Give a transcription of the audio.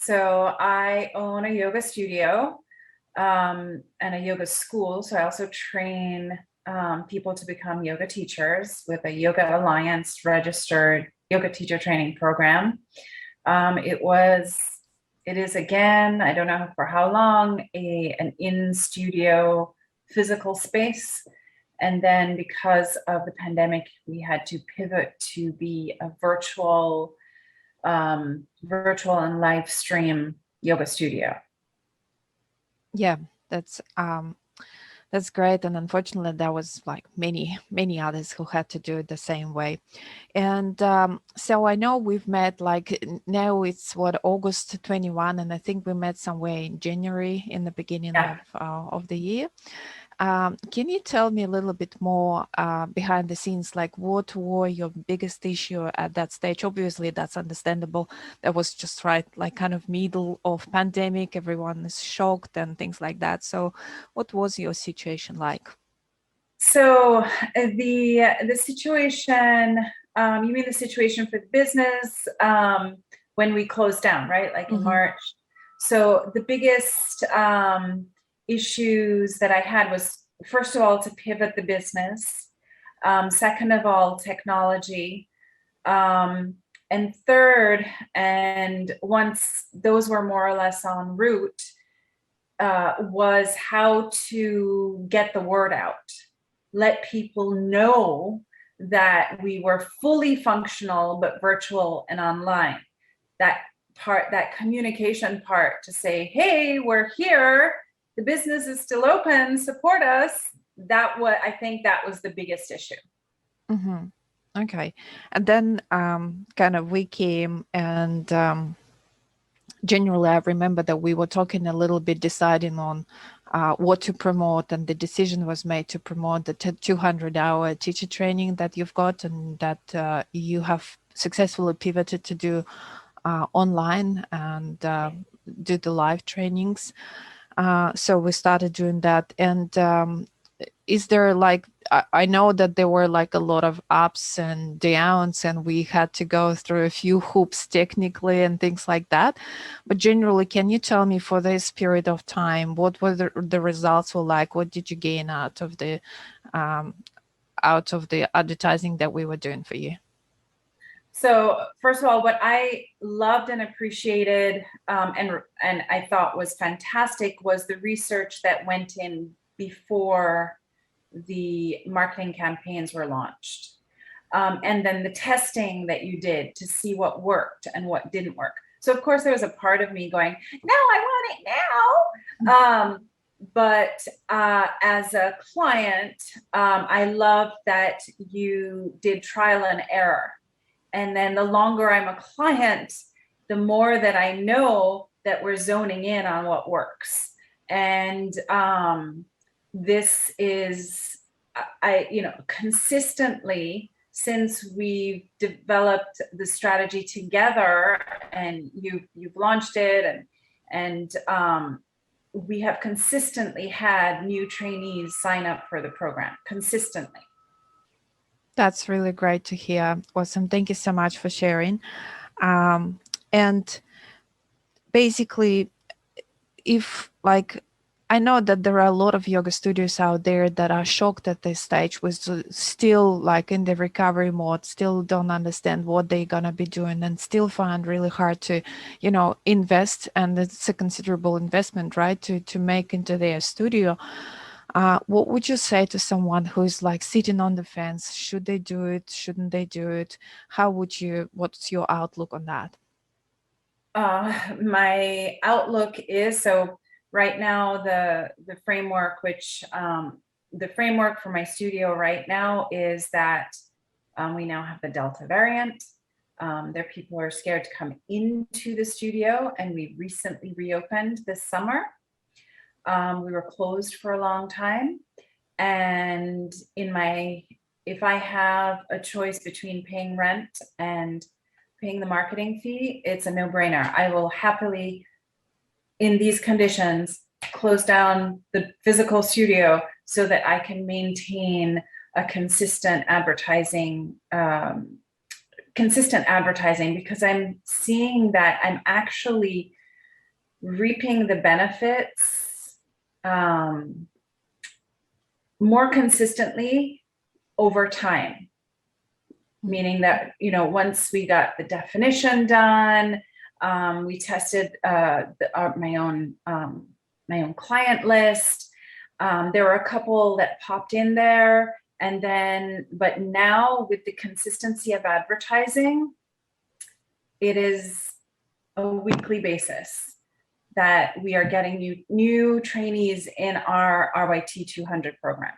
So I own a yoga studio and a yoga school. So I also train people to become yoga teachers with a Yoga Alliance registered yoga teacher training program. It was, it is again, I don't know for how long, an in-studio physical space. And then because of the pandemic, we had to pivot to be a virtual and live stream yoga studio. Yeah, that's um that's great. And unfortunately, there was like many others who had to do it the same way. And so I know we've met like now it's what August 21, and I think we met somewhere in January in the beginning Yeah. of the year. Can you tell me a little bit more behind the scenes, like what were your biggest issue at that stage? Obviously, that's understandable. That was just right, like kind of middle of pandemic. Everyone is shocked and things like that. So, what was your situation like? So the situation, you mean the situation for the business when we closed down, right? Like in Mm-hmm. March. So the biggest issues that I had was, first of all, to pivot the business. Second of all, technology. And third, and once those were more or less en route, was how to get the word out, let people know that we were fully functional but virtual and online. That part, that communication part, to say, hey, we're here, the business is still open, support us. That what I think that was the biggest issue. Mm-hmm. Okay. And then kind of we came and generally, I remember that we were talking a little bit, deciding on what to promote, and the decision was made to promote the 200-hour teacher training that you've got, and that you have successfully pivoted to do online and do the live trainings. So we started doing that. And is there like, I know that there were like a lot of ups and downs, and we had to go through a few hoops technically and things like that. But generally, can you tell me for this period of time, what were the results were like? What did you gain um, out of the advertising that we were doing for you? So first of all, what I loved and appreciated, and I thought was fantastic, was the research that went in before the marketing campaigns were launched. And then the testing that you did to see what worked and what didn't work. So of course there was a part of me going, no, I want it now. But as a client, I love that you did trial and error. And then the longer I'm a client, the more that I know that we're zoning in on what works. And this is, consistently, since we've developed the strategy together, and you've launched it, and we have consistently had new trainees sign up for the program consistently. That's really great to hear. Awesome. Thank you so much for sharing. And basically, if like, I know that there are a lot of yoga studios out there that are shocked at this stage, with still like in the recovery mode, still don't understand what they're gonna be doing, and still find really hard to, invest. And it's a considerable investment, right, to make into their studio. What would you say to someone who is like sitting on the fence? Should they do it? Shouldn't they do it? What's your outlook on that? My outlook is, so right now the framework, the framework for my studio right now is that we now have the Delta variant. There people are scared to come into the studio, and we recently reopened this summer. We were closed for a long time, and if I have a choice between paying rent and paying the marketing fee, it's a no-brainer. I will happily, in these conditions, close down the physical studio so that I can maintain a consistent advertising, because I'm seeing that I'm actually reaping the benefits more consistently over time. Meaning that, you know, once we got the definition done, we tested my own client list. There were a couple that popped in there, and then, but now with the consistency of advertising, it is a weekly basis that we are getting new trainees in our RYT 200 program.